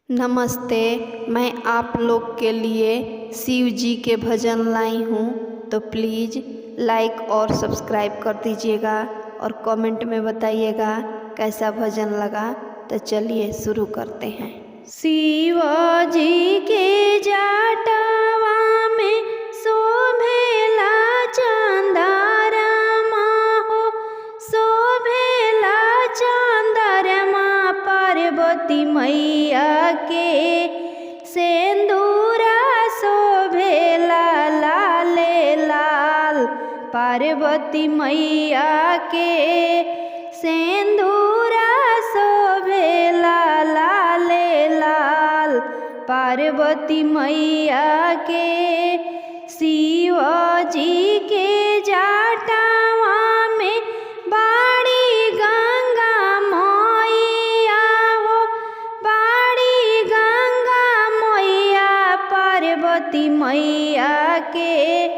नमस्ते। मैं आप लोग के लिए शिव जी के भजन लाई हूँ, तो प्लीज़ लाइक और सब्सक्राइब कर दीजिएगा और कमेंट में बताइएगा कैसा भजन लगा। तो चलिए शुरू करते हैं। शिव जी के जाटवा में शोभेला चंदरमा हो, शोभेला चंदरमा पार्वती मैया के सेंदूरा शोभेला लाले लाल। पार्वती मैया के सेंदूरा शोभेला लाले लाल। पार्वती मैया के शिव जी के जाटवा में बाड़ी गंगा मैया हो, बाड़ी गंगा मैया। पार्वती मैया के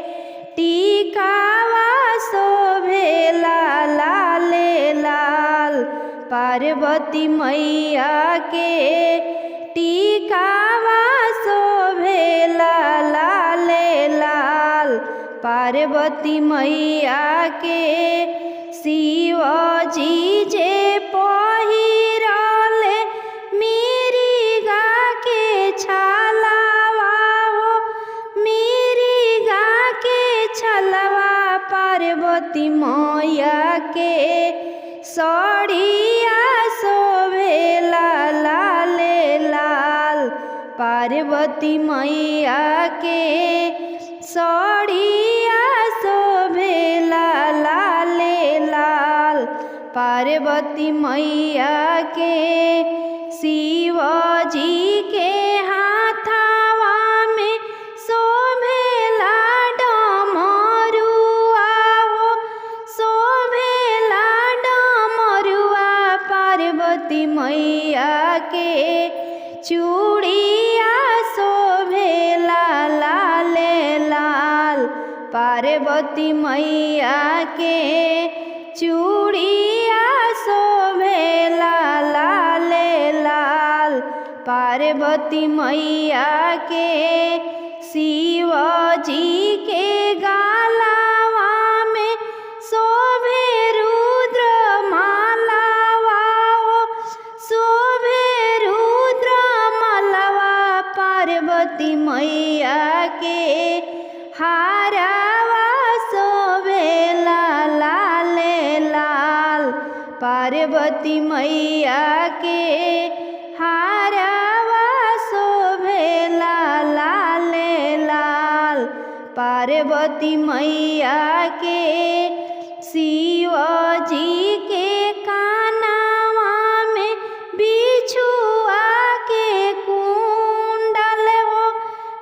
टीकावा शोभेला लाले लाल। पार्वती मैया के टीकावा शोभेला लाले लाल। पार्वती मैया के शिव जी जे पहिरले मिरिगा के छालावा हो, मिरिगा के छलवा। पार्वती मैया के सड़िया शोभेला लाले लाल। पार्वती मैया के सड़िया शोभेला लाले लाल। पार्वती मैया के शिव जी के हाथवा में शोभेला डमरुआ हो, शोभेला डमरुआ। पार्वती मैया के चूड़िया शोभेला लाले लाल। पार्वती मैया के चूड़िया शोभेला लाले लाल। पार्वती मैया के शिव जी के गालावा में शोभे रुद्र मालावा हो, शोभे रुद्र मालावा। पार्वती मैया के हारावा शोभेला लाले लाल। पार्वती मैया के हारावा शोभेला लाले लाल। पार्वती मैया के शिव जी के कानवा में बिछुआ के कुंडल हो,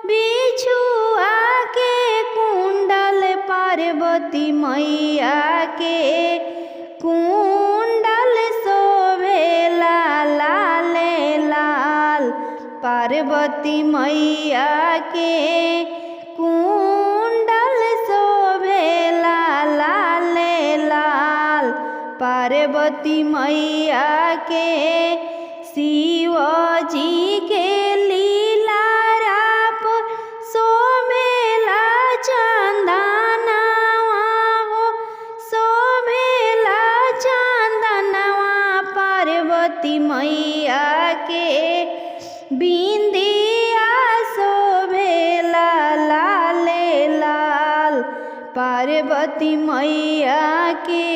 बिछुआ के कुंडल। पार्वती मैया के कुंडल शोभेला लाले लाल। पार्वती मैया के कुंडल शोभेला लाले लाल। पार्वती मैया के शिव जी के लीलाराप शोभेला चंदनवा हो, शोभेला चंदनवा। पार्वती मैया के बिंदिया शोभेला लाले लाल। पार्वती मैया के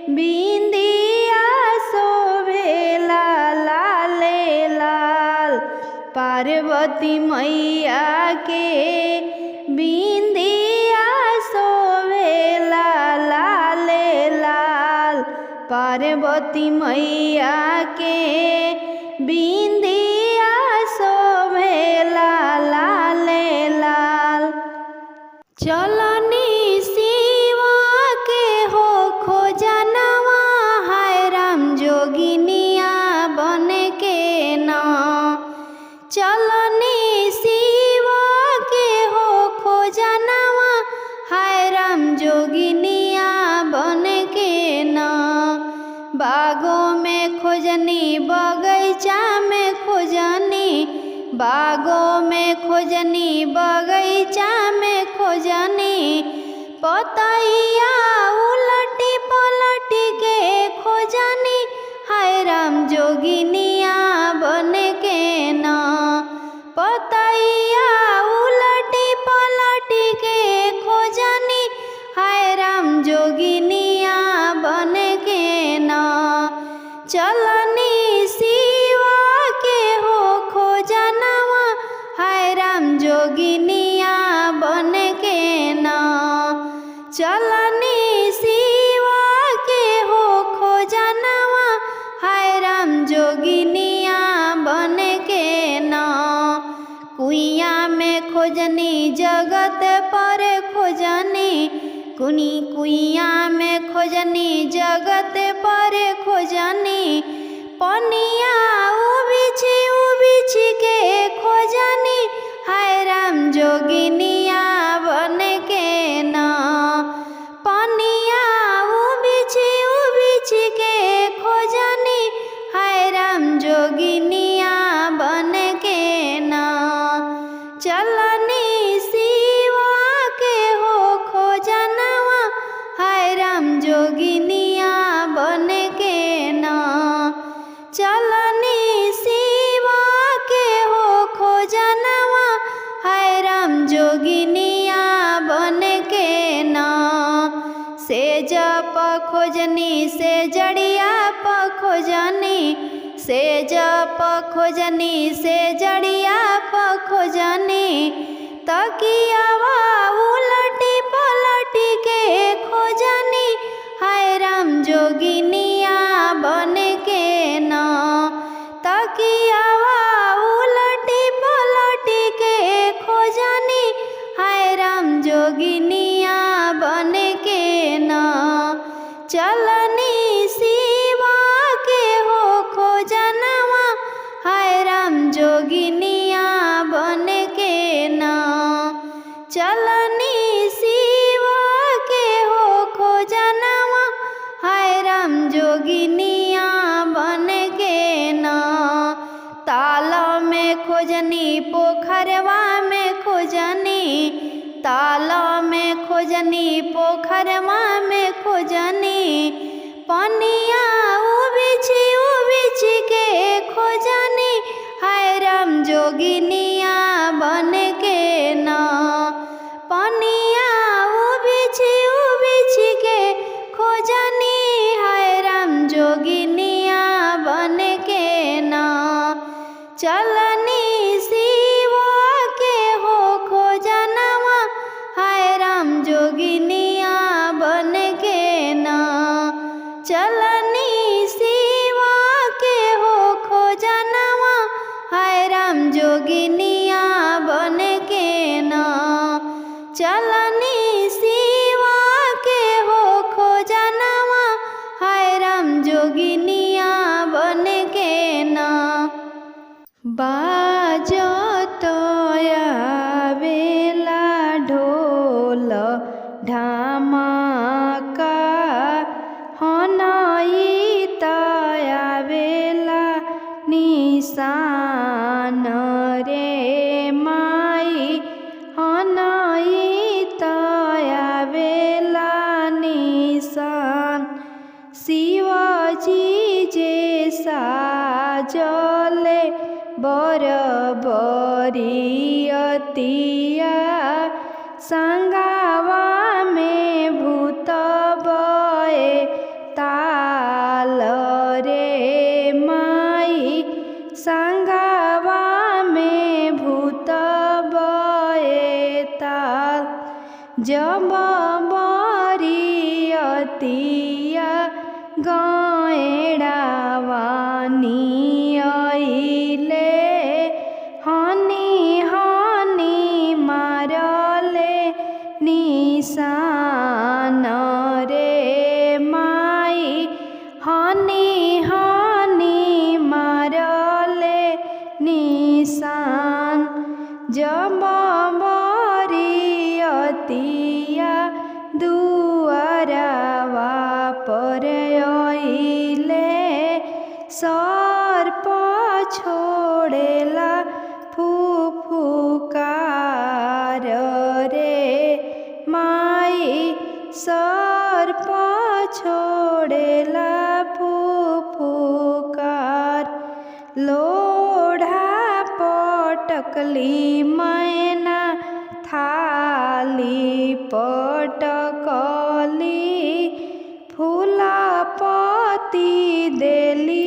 बिंदिया शोभेला लाले लाल। पार्वती मैया के बिंदिया शोभेला लाले लाल। पार्वती मैया के बिंदिया शोभेला लाले लाल। चलनी शिवा के हो खोजनवा, हाय राम जोगिनिया बन के ना। चलनी शिवा के हो खोजनवा, हाय राम जोगिनिया बन के ना। बागों में खोजनी, बगीचा में खोजनी, बागों में खोजनी बगीचा में खोजनी, पतैया उलटी पलटी के खोजनी, हाय राम जोगिनिया बन के ना। पतैया उलटी पलटी के खोजनी, हाय राम जोगिनिया बन के ना। चलनी शिवा के हो खोजनवा, हाय राम जोगिनिया बन के ना। चलनी शिवा के हो खोजनवा, हाय राम जोगिनिया बन के ना। कुइया में खोजनी जगत पर खोजनी, कुइया में खोजनी जगत पर खोजनी, पनिया उबिछ के खोजनी, हाय राम जोगिनिया बन के ना। पनिया उबिछ के खोजनी, हाय राम जोगिनिया बन के ना। चलनी शिवा के हो खोजनवा, हाय राम जोगिनिया बन के ना। चलनी शिवा के हो खोजनवा, हाय राम जोगिनिया बन के ना। से जप खोजनी से जड़िया प खोजनी, से जप खोजनी से जड़िया प खोजनी, तकियावा उलटी पलटी के खोजनी, हाय राम जोगिनिया बन के ना। तकियावा उलटी पलटी के खोजनी, हाय राम जोगिनिया बन के ना। चलनी शिवा के हो खोजनवा, हाय राम जोगिनिया बन के ना। चलनी शिवा के हो खोजनवा, हाय राम जोगिनिया बन के ना। ताल में खोजनी पोखरवा में खोजनी, ताल में खोजनी पोखरवा में खोजनी, पनिया उबिछ के खोजनी, हाय राम जोगिनिया बन के ना। पनिया उबिछ के खोजनी, हाय राम जोगिनिया बन के ना। चलनी शिवा के हो खोजनवा, हाय राम जोगिनिया बन के ना। चलनी शिवा के हो खोजनवा, हाय राम जोगिनिया बन के ना। चलनी शिवा के हो खोजनवा, हाय राम जोगिनिया बन के ना। बाजत आवेला ढोल ढामका, हनई आवेला निशान रे माई, हनई आवेला निशान। शिवजी जे साजले बरबरियतिया, संगावा में भूत बए ताल रे माई, संगावा में भूत बए ताल। जब बरियतिया गएड़ावानी अइले, हनी हनी मारले निशान रे माई, हनी हनी मारले निशान। जब बरियतिया दुआरवा पर अइले, सर्प छोड़ेला फूल पटकली मैना थाली पटकली फूला पति देली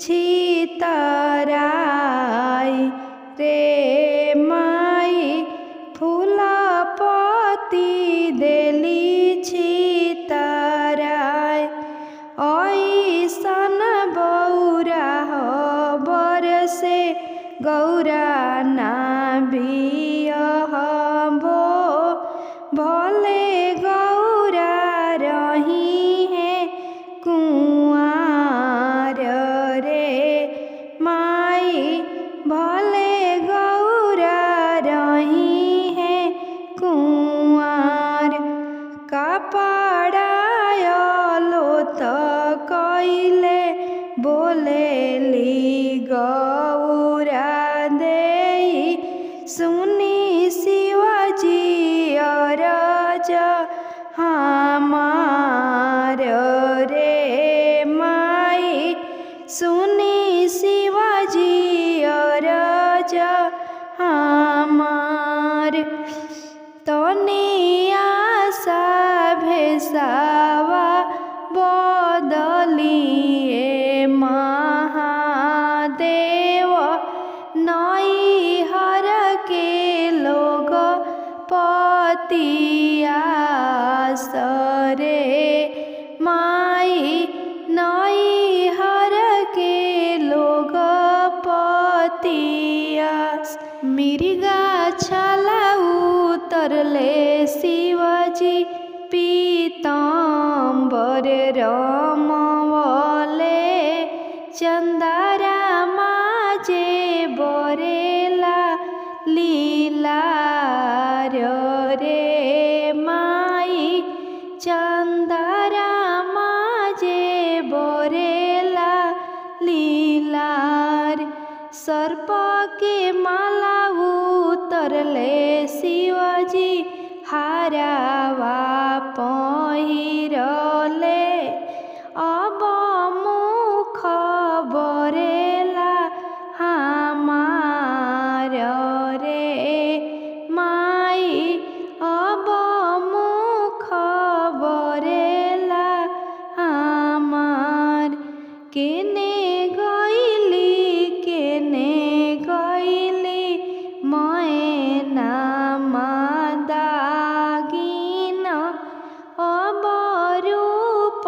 छितराई रे माई फूला पति देली छितराई ऐसन बौरा बर से गौरा ना बियहबो भले गौरा रही है कुंवार रे माई भले गौरा रही है कुंवार कपड़ायलो तो कैले बोलेली गौरा देई सुनी शिवजी अरज हमार रे माई सुनी शिवजी अरज हमार तनिया सा भेसावा बदलिए महादेव नई हर के लोग पतिया सरे माई नई हर के लोग पतिया मिर्गा छला उतरले शिवजी पीताम्बर रमवले चंदारा माजे बरेला लीला रे माई चंदारा माजे बरेला लीलार सर्प के माला उतरले शिवजी हारावा पहिरले अब मुख बरेला हमार रे माई अब मुख बरेला हमार केने गईली मैना मादागिन अब रूप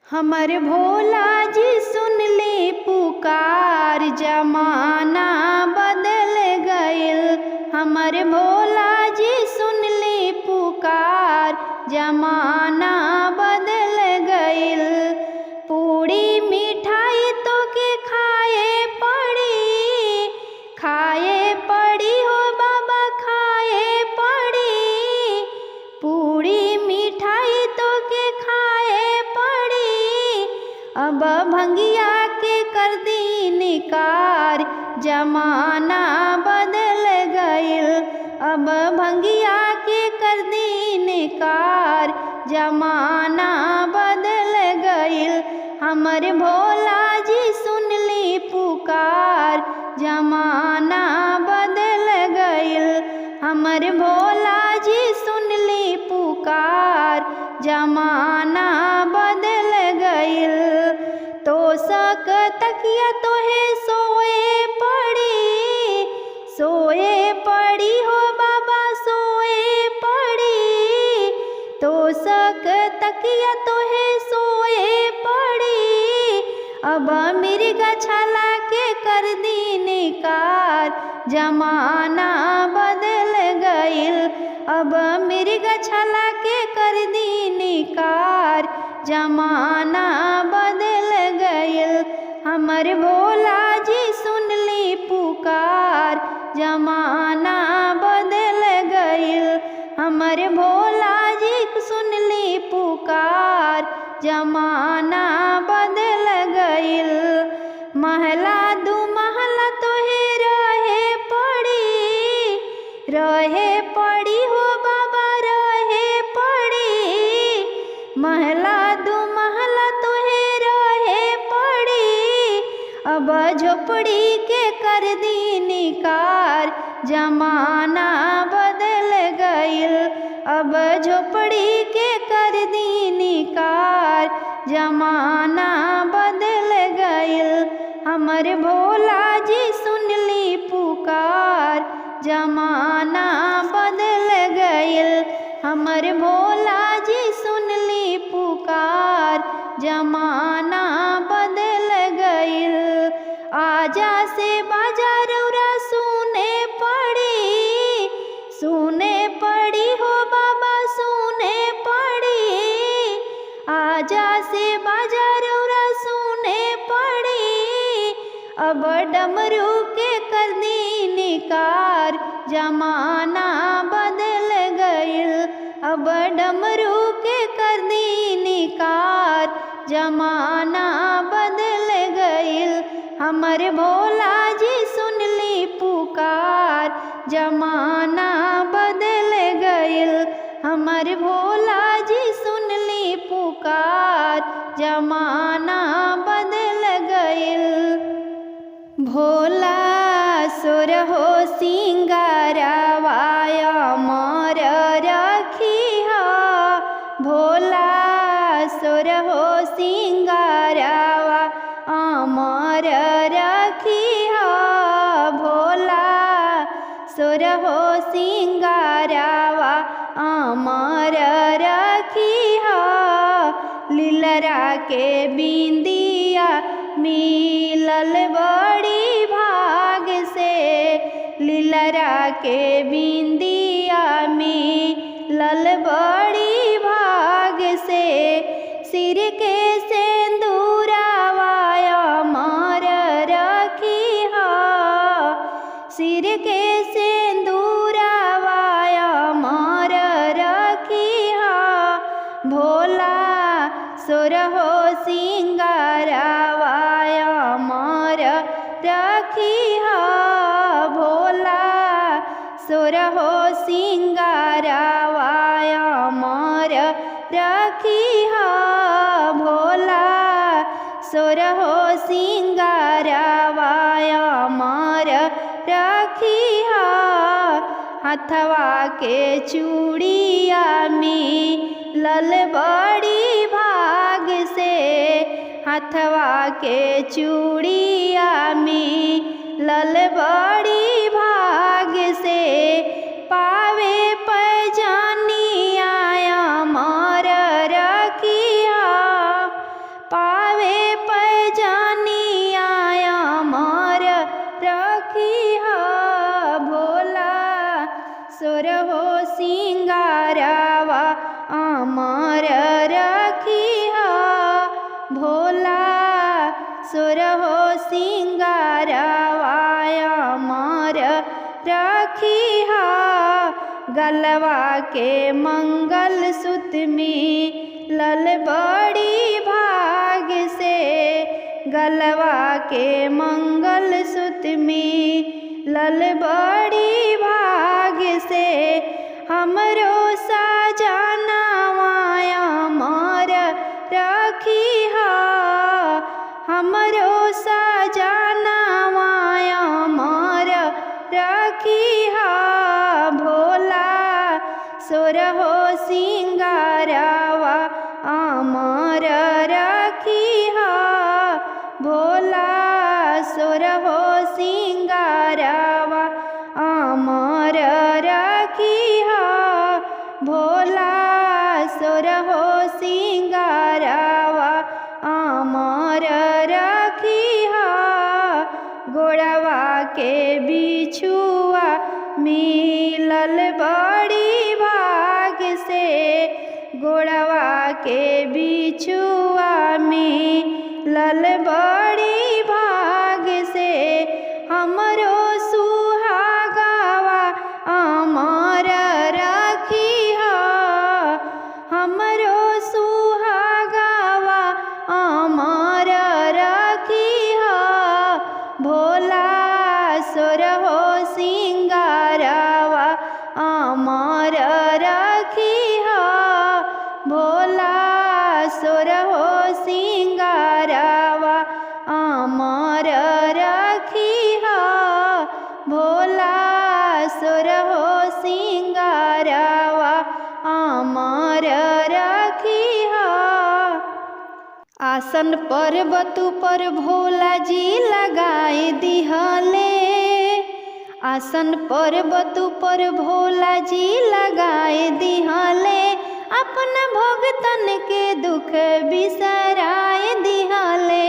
हमर भोला जी सुन ले पुकार, जमाना बदल गइल। हमर भोला जी सुन ले पुकार, जमाना बदल गइल। पूड़ी मिठाई तो के खाए पड़ी हो बाबा, खाए पड़ी। पूड़ी मिठाई तो के खाए पड़ी, अब भंगिया के कर दी निकार, जमाना बदल गइल। अब भंगिया के कर दी निकार, जमाना बदल गइल। हमर भोला जी सुन ली पुकार, जमाना बदल गइल। हमर भोला जी सुन ली पुकार, जमाना बदल गइल। तो सक तकिया तोहे सोए पड़ी हो बाबा, सोए पड़ी। तो सक तकिया तोहे सोए पड़ी, अब मिर्गा छला के कर दी निकार, जमाना बदल गइल। अब मिर्गा छला के कर दी निकार, जमाना बदल गइल। हमर भोला जी सुन ली पुकार, जमाना बदल गइल। हमर भोला जी सुन ली पुकार, जमाना बदल गइल। महला दू महला तोहे रहे पड़ी हो बाबा, रहे पड़ी। महला दू महला तोहे रहे पड़ी, अब झोपड़ी के कर दी निकार, जमाना बदल गइल। अब झोपड़ी के कर दी निकार, जमाना बदल गइल। हमर भोला जी सुन ली पुकार, जमाना बदल गइल। हमर भोला जी सुन ली पुकार, जमाना बदल गइल। आजा से बाजा रौरा सुने पड़ी हो बाबा, सुने पड़ी। आजा से बाजा रौरा सुने पड़ी, अब डमरू के कर दी निकार, जमाना बदल गइल। अब डमरू के कर दी निकार, जमाना बदल गइल। हमर भोला जी सुन ली पुकार, जमाना बदल गइल। हमर भोला जी सुन ली पुकार, जमाना बदल गइल। भोला सोरहो सिंगारवा अमर रखिहा, भोला सोरहो सिंगारवा अमर रखिहा। भोला सोरहो सिंगारवा अमर रखिहा। लीलरा के बिंदिया मिलल बड़ी भाग से, लीलरा के बिंदिया मिलल बड़ी भाग से। सिर के सिंदूरवा अमर रखिहा, सिर के सिंदूरवा अमर रखिहा। भोला सोरहो सिंगारवा अमर रखिहा। भोला सोरहो सिंगारवा अमर रखिहा। भोला सोरहो सिंगारवा अमर रखिहा। हथवा के चूड़िया मिलल बड़ी भाग से, हथवा के चूड़िया मिलल बड़ी भाग से। पावे पैजानिया अमर रखिहा, राखी हा। गलवा के मंगल सूत्र मिलल बड़ी भाग से, गलवा के मंगल सूत्र मिलल बड़ी भाग से। हमरो सजनवा अमर राखी हा, हमरो सजनवा अमर राखी हा। भोला सोरहो सिंगारवा अमर राखी हा, भोला सोरहो सिंगारवा अमर राखी हा, भोला सोरहो सिंगारवा अमर राखी हा। गोड़वा के बिछुआ मिलल बड़ी भाग से, गोड़वा के बिछुआ मिलल बड़ी भाग से। हमरो सुहागवा अमर राखी हा, हमरो सुहागवा अमर राखी हा। भोला सोरहो सिंगारवा अमर राखी हा, भोला सोरहो सिंगारवा अमर राखी हा, भोला सोरहो सिंगारवा अमर राखी हा। आसन पर्वत पर भोला जी लगाए दिहले, आसन पर्वत पर भोला जी लगाए दिहले। अपना भगतन के दुख बिसराए दिहले,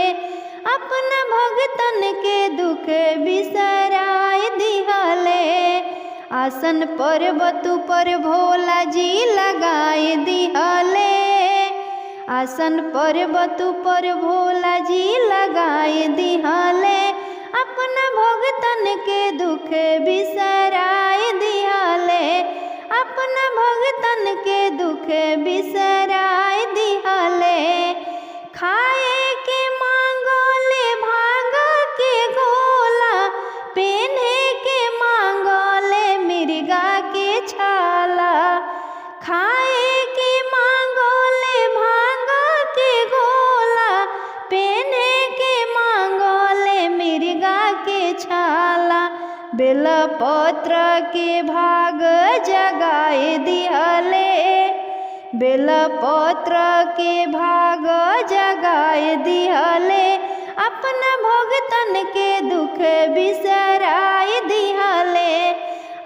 अपना भगतन के दुख बिसराए दिहले। आसन पर्वत पर भोला जी लगाए दिहले, आसन पर्वत पर भोला जी लगाए दिहले। अपना भगतन के दुख बिसराए दिहले, अपना भगतन के दुख बिसराए दिहले। खाए के मांगोले भांग के गोला, पेन्हे के मांगोले मिर्गा के छाला। खाए के मांगोले भांग के गोला, पेन्हे के मांगोले मिर्गा के छाला। बेलपत्र के भाग जगाए दिहले, बेलपत्र के भाग जगाए दिहले। अपना भगतन के दुख बिसराए दिहले,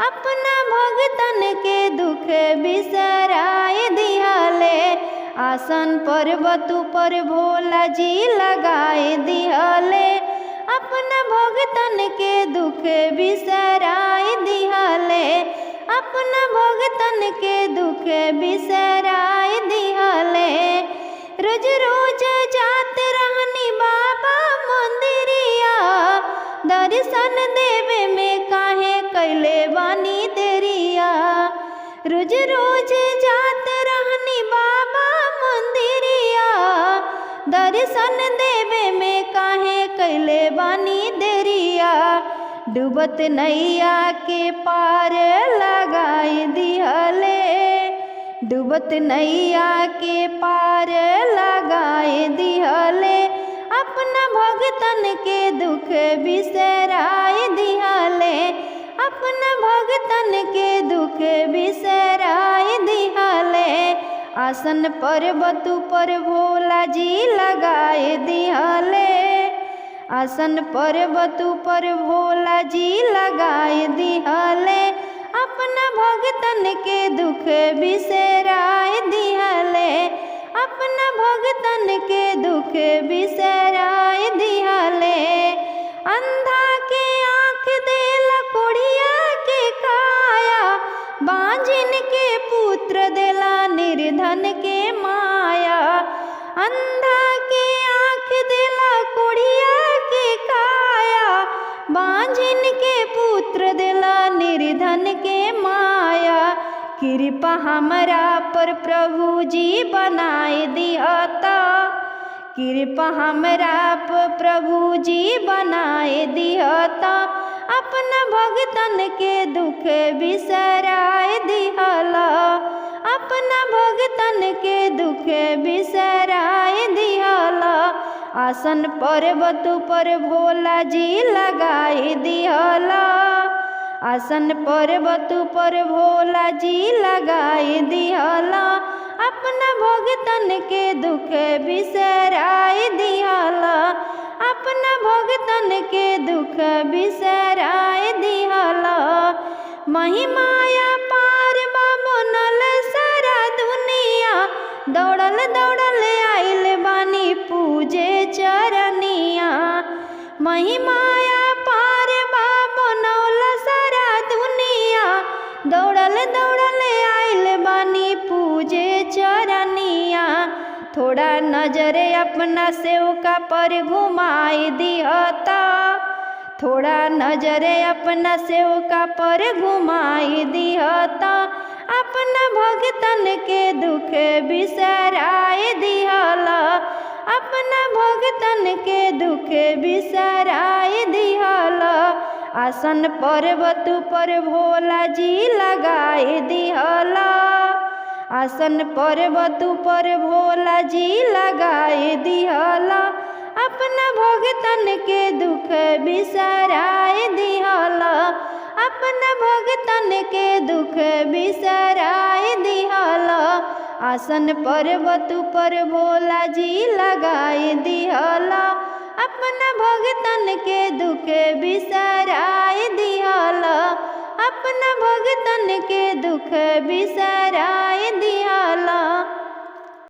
अपना भगतन के दुख बिसराए दिहले। आसन पर्वत पर भोला जी लगाए दिहले, अपना भगतन के दुख बिसराए दिहले, अपना भगतन के दुख बिसराए दिहले। रोज रोज जात रहनी बाबा मंदिरिया, दर्शन देवे में काहे कैले बानी देरिया। रोज रोज जात रहनी बाबा मंदिरिया, दर्शन देवे में काहे कैले बानी देरिया। डूबत नैया के पार लगाए दिहले, डूबत नैया के पार लगाए दिहले। अपना भगतन के दुख बिसराए दिहले, अपना भगतन के दुख बिसराए दिहले। आसन पर्वत पर भोला जी लगाए दिहले, आसन पर्वत पर भोला जी लगाए दिहले। अपना भगतन के दुख बिसराए दिहले, अपना भगतन के दुख बिसराए दिहले। अंधा के आँख देला कोढ़िया के काया, बांझिन के पुत्र देला निर्धन के माया। अंधा के आँख देला कोढ़िया के काया, बांझिन के पुत्र देला निर्धन कृपा हमरा पर प्रभु जी बनाए दिहता, कृपा हमरा पर प्रभु जी बनाए दिहता, अपना भगतन के दुख बिसराए दिहला, अपना भगतन के दुख बिसराए दिहला। आसन पर्वत पर भोला जी लगाए दिहला, आसन पर्वत पर भोला जी लगाए दिहला, अपना भगतन के दुख बिसराए दिहला, अपना भगतन के दुख बिसराए दिहला। महिमाया पार बनल सारा दुनिया, दौड़ल दौड़ल आइल बानी पूजे चरनिया। महिमाया पार बनल सारा दुनिया, दौड़ल दौड़ल आइल बानी पूजे चरनिया। थोड़ा नजर अपना सेवका पर घुमाई दिहता, थोड़ा नजर अपना सेवका पर घुमाई दिहता, अपना भगतन के दुख बिसराए दिहला, अपना भगतन के दुख बिसराए दिहला। आसन पर्वत पर भोला जी लगाए दिहला, आसन पर्वत पर भोला जी लगाए दिहला, अपना भगतन के दुख बिसराए दिहला, अपना भगतन के दुख बिसराए दिहला। आसन पर्वत पर भोला जी लगाए दिहला, अपना भगतन के दुख बिसराए दिहला, अपना भगतन के दुख बिसराए दिहला।